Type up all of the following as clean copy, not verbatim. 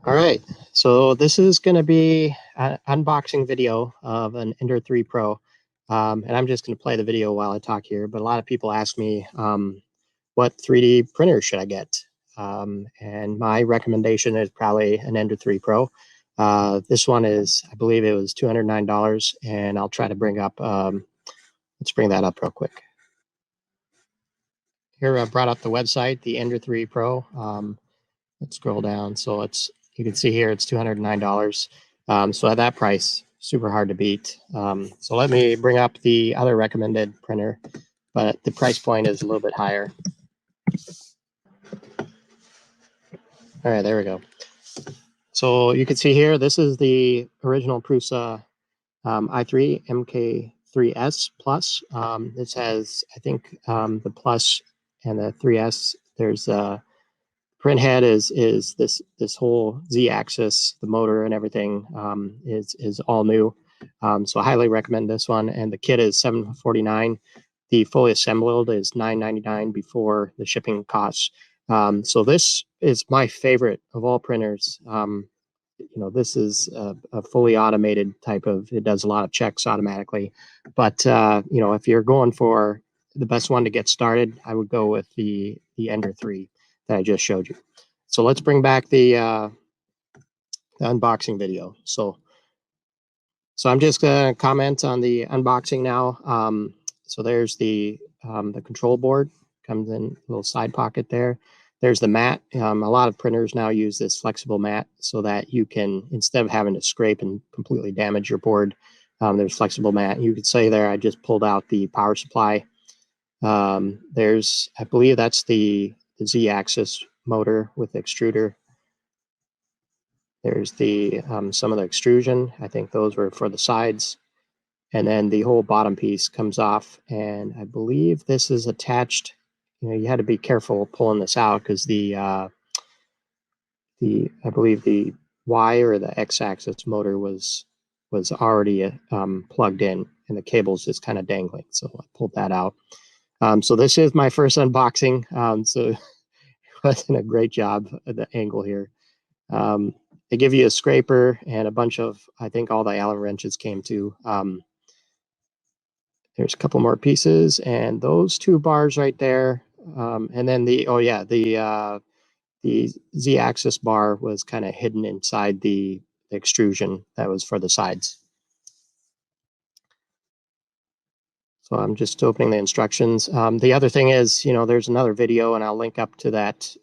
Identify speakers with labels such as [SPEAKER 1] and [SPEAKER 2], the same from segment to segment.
[SPEAKER 1] All right, so this is going to be an unboxing video of an Ender 3 Pro, and I'm just going to play the video while I talk here. But a lot of people ask me, what 3D printer should I get? And my recommendation is probably an Ender 3 Pro. This one is, I believe it was $209, and I'll try to bring up, let's bring that up real quick. Here I brought up the website, the Ender 3 Pro. Let's scroll down. So you can see here it's $209. So at that price, super hard to beat. So let me bring up the other recommended printer, but the price point is a little bit higher. All right, there we go. So you can see here, this is the original Prusa i3 MK3S Plus. This has, I think, the Plus and the 3S. There's print head is this whole Z-axis, the motor and everything is all new. So I highly recommend this one. And the kit is $749. The fully assembled is $999 before the shipping costs. So this is my favorite of all printers. This is a fully automated type of, it does a lot of checks automatically. But, if you're going for the best one to get started, I would go with the Ender 3 that I just showed you. So let's bring back the unboxing video. So I'm just going to comment on the unboxing now. So there's the control board, comes in a little side pocket there. There's the mat. A lot of printers now use this flexible mat so that you can, instead of having to scrape and completely damage your board, there's flexible mat. You could say there, I just pulled out the power supply. There's, I believe that's the Z-axis motor with the extruder. There's the some of the extrusion. I think those were for the sides. And then the whole bottom piece comes off. And I believe this is attached. You had to be careful pulling this out because I believe the Y or the X-axis motor was already plugged in, and the cable's just kind of dangling. So I pulled that out. So this is my first unboxing. So it wasn't a great job at the angle here. They give you a scraper and a bunch of, I think all the Allen wrenches came too. There's a couple more pieces, and those two bars right there. And then the Z-axis bar was kind of hidden inside the extrusion that was for the sides. So I'm just opening the instructions. The other thing is, there's another video, and I'll link up to that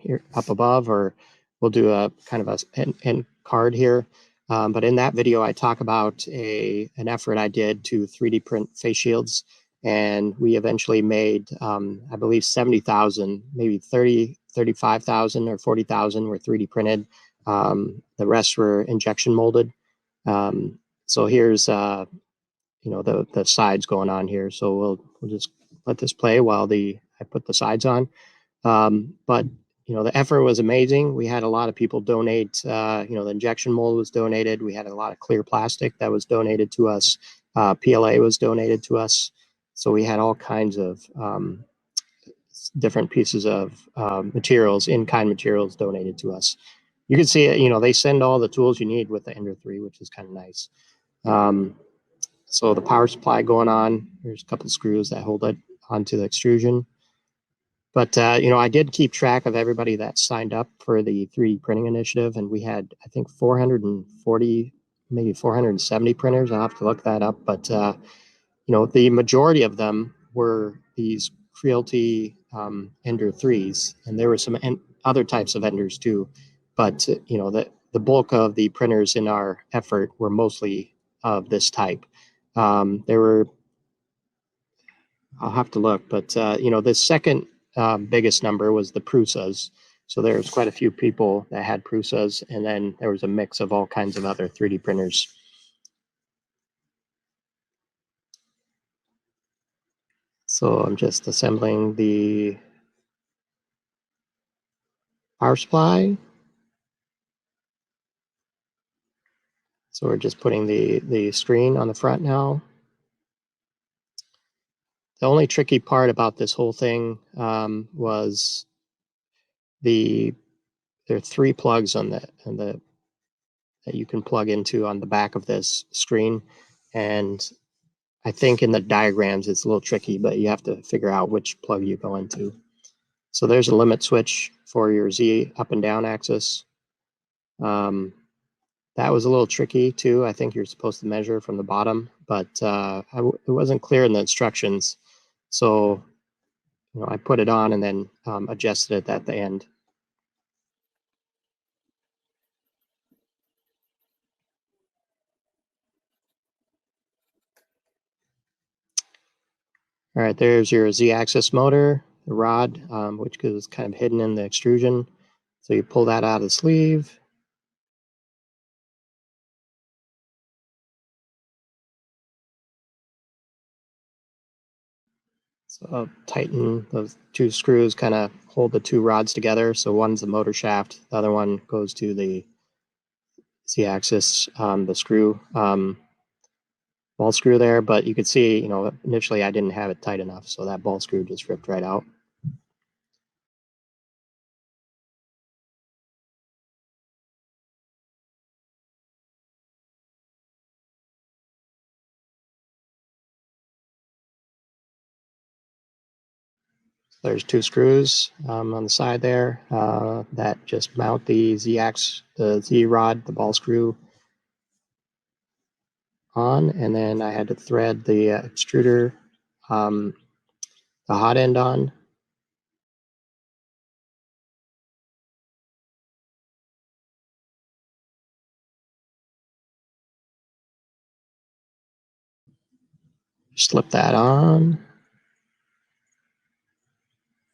[SPEAKER 1] here up above, or we'll do a kind of an end card here. But in that video, I talk about an effort I did to 3D print face shields, and we eventually made, I believe, 70,000, maybe 35,000 or 40,000 were 3D printed. The rest were injection molded. So here's the sides going on here. So we'll just let this play while I put the sides on. But the effort was amazing. We had a lot of people donate. The injection mold was donated. We had a lot of clear plastic that was donated to us. PLA was donated to us. So we had all kinds of different pieces of materials, in-kind materials donated to us. You can see it, they send all the tools you need with the Ender 3, which is kind of nice. So the power supply going on, there's a couple of screws that hold it onto the extrusion. But, I did keep track of everybody that signed up for the 3D printing initiative, and we had, I think, 440, maybe 470 printers. I'll have to look that up. But, the majority of them were these Creality Ender 3s, and there were some other types of Enders too. But, the bulk of the printers in our effort were mostly of this type. There were, I'll have to look, but the second biggest number was the Prusas. So there was quite a few people that had Prusas, and then there was a mix of all kinds of other 3D printers. So I'm just assembling the power supply. So we're just putting the screen on the front now. The only tricky part about this whole thing was the there are 3 plugs on the that you can plug into on the back of this screen, and I think in the diagrams it's a little tricky, but you have to figure out which plug you go into. So there's a limit switch for your Z up and down axis. That was a little tricky too. I think you're supposed to measure from the bottom, but it wasn't clear in the instructions. So I put it on and then adjusted it at the end. All right, there's your Z-axis motor, the rod, which is kind of hidden in the extrusion. So you pull that out of the sleeve. So tighten those 2 screws, kind of hold the 2 rods together. So one's the motor shaft, the other one goes to the Z-axis, the screw, ball screw there. But you could see, initially I didn't have it tight enough, so that ball screw just ripped right out. There's 2 screws on the side there that just mount the Z-axis, the Z-rod, the ball screw on, and then I had to thread the extruder, the hot end on. Slip that on.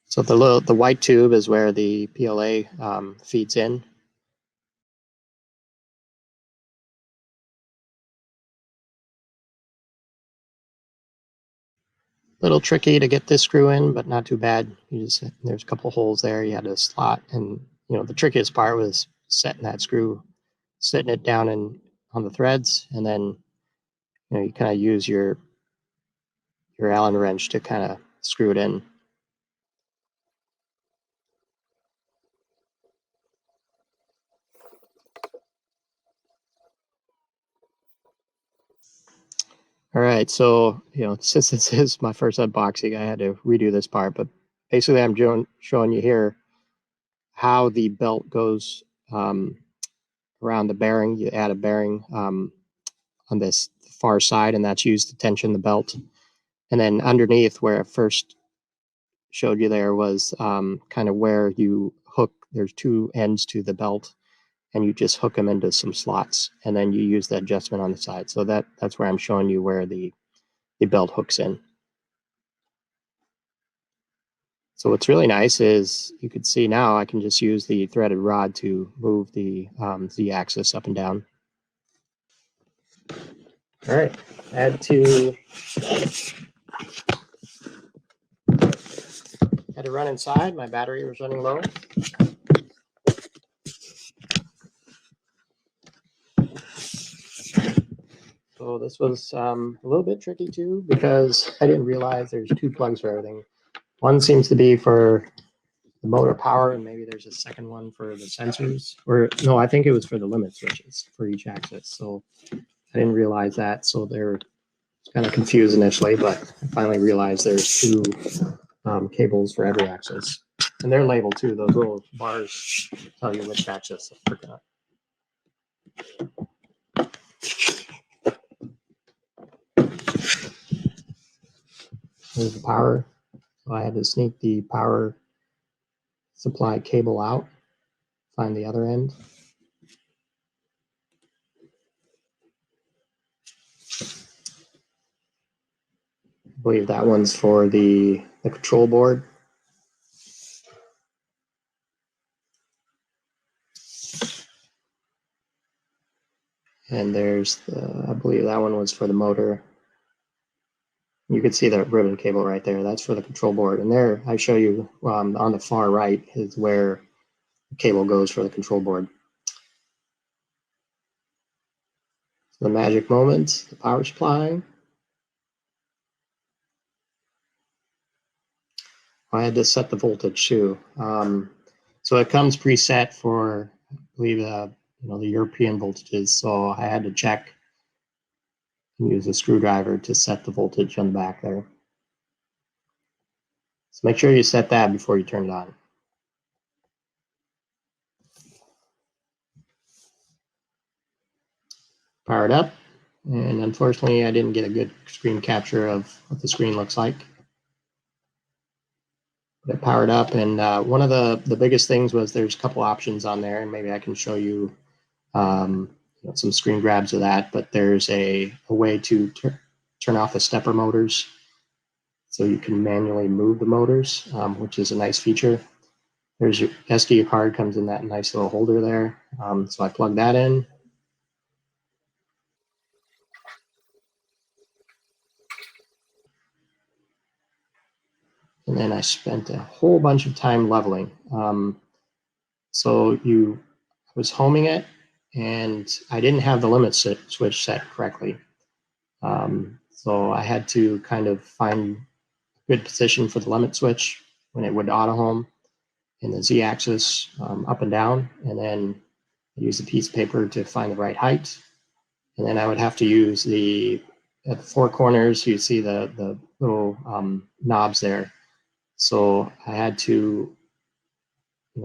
[SPEAKER 1] So the white tube is where the PLA feeds in. Little tricky to get this screw in, but not too bad. There's a couple holes there you had to slot, and the trickiest part was setting that screw, sitting it down on the threads, and then you kind of use your Allen wrench to kind of screw it in. All right, so since this is my first unboxing, I had to redo this part, but basically I'm showing you here how the belt goes around the bearing. You add a bearing on this far side, and that's used to tension the belt. And then underneath, where I first showed you there, was kind of where you hook. There's 2 ends to the belt, and you just hook them into some slots, and then you use the adjustment on the side. So that's where I'm showing you where the belt hooks in. So what's really nice is you can see now I can just use the threaded rod to move the Z-axis up and down. All right, had to run inside. My battery was running low. So this was a little bit tricky too, because I didn't realize there's 2 plugs for everything. One seems to be for the motor power, and maybe there's a second one for the sensors. Or no, I think it was for the limit switches for each axis. So I didn't realize that. So they're kind of confused initially, but I finally realized there's 2 cables for every axis. And they're labeled too. Those little bars tell you which axis they're working on. There's the power. So I had to sneak the power supply cable out, find the other end. I believe that one's for the control board. And there's I believe that one was for the motor. You can see the ribbon cable right there. That's for the control board. And there, I show you on the far right is where the cable goes for the control board. So the magic moment, the power supply. I had to set the voltage too. So it comes preset for, I believe, the European voltages. So I had to check and use a screwdriver to set the voltage on the back there. So make sure you set that before you turn it on. Power it up, and unfortunately I didn't get a good screen capture of what the screen looks like. But it powered up, and one of the biggest things was there's a couple options on there, and maybe I can show you, some screen grabs of that, but there's a way to turn off the stepper motors, so you can manually move the motors, which is a nice feature. There's your SD card, comes in that nice little holder there. So I plug that in. And then I spent a whole bunch of time leveling. So I was homing it, and I didn't have the limit switch set correctly. So I had to kind of find a good position for the limit switch when it would auto home in the Z-axis, up and down, and then use a piece of paper to find the right height. And then I would have to use at the four corners, you see the little knobs there. So I had to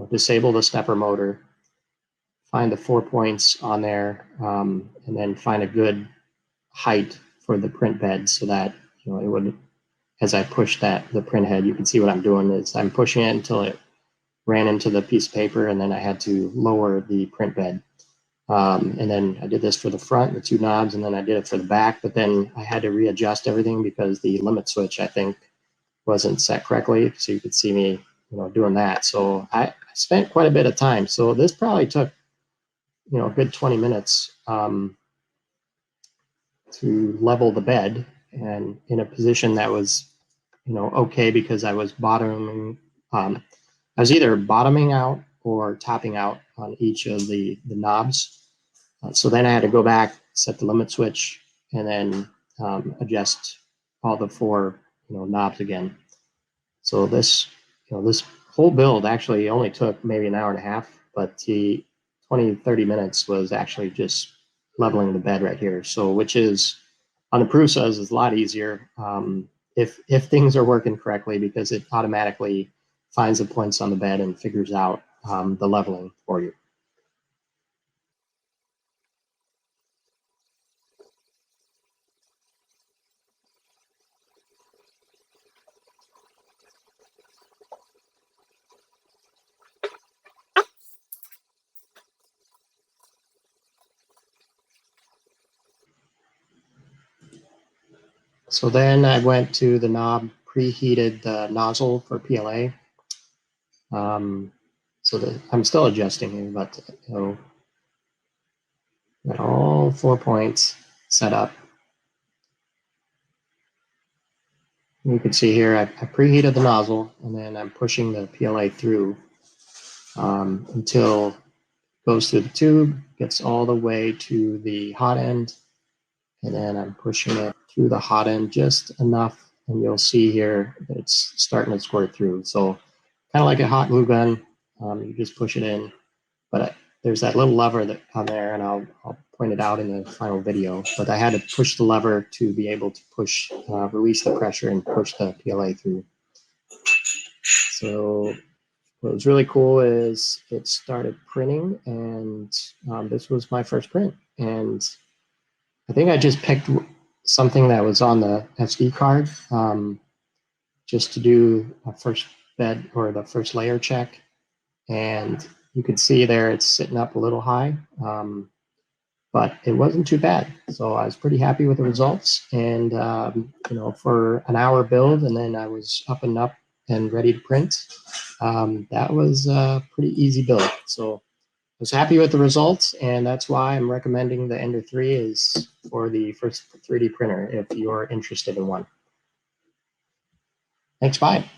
[SPEAKER 1] disable the stepper motor, find the 4 points on there, and then find a good height for the print bed so that it would, as I push the print head, you can see what I'm doing is I'm pushing it until it ran into the piece of paper, and then I had to lower the print bed. And then I did this for the front, the two knobs, and then I did it for the back, but then I had to readjust everything because the limit switch, I think, wasn't set correctly. So you could see me, doing that. So I spent quite a bit of time. So this probably took, a good 20 minutes to level the bed, and in a position that was, okay, because I was bottoming, I was either bottoming out or topping out on each of the knobs. So then I had to go back, set the limit switch, and then adjust all the four knobs again. So this whole build actually only took maybe an hour and a half, but the 20-30 minutes was actually just leveling the bed right here. So which is on the Prusas is a lot easier if things are working correctly, because it automatically finds the points on the bed and figures out the leveling for you. So then I went to the knob, preheated the nozzle for PLA. So I'm still adjusting here, but got all 4 points set up. You can see here I preheated the nozzle, and then I'm pushing the PLA through until it goes through the tube, gets all the way to the hot end, and then I'm pushing it through the hot end just enough, and you'll see here that it's starting to squirt through. So kind of like a hot glue gun, you just push it in, but there's that little lever that on there, and I'll point it out in the final video, but I had to push the lever to be able to release the pressure and push the PLA through. So what was really cool is it started printing, and this was my first print. And I think I just picked something that was on the SD card just to do a first bed or the first layer check. And you can see there it's sitting up a little high, but it wasn't too bad. So I was pretty happy with the results. And, for an hour build, and then I was up and ready to print. That was a pretty easy build. So I was happy with the results, and that's why I'm recommending the Ender 3 is for the first 3D printer if you're interested in one. Thanks, bye.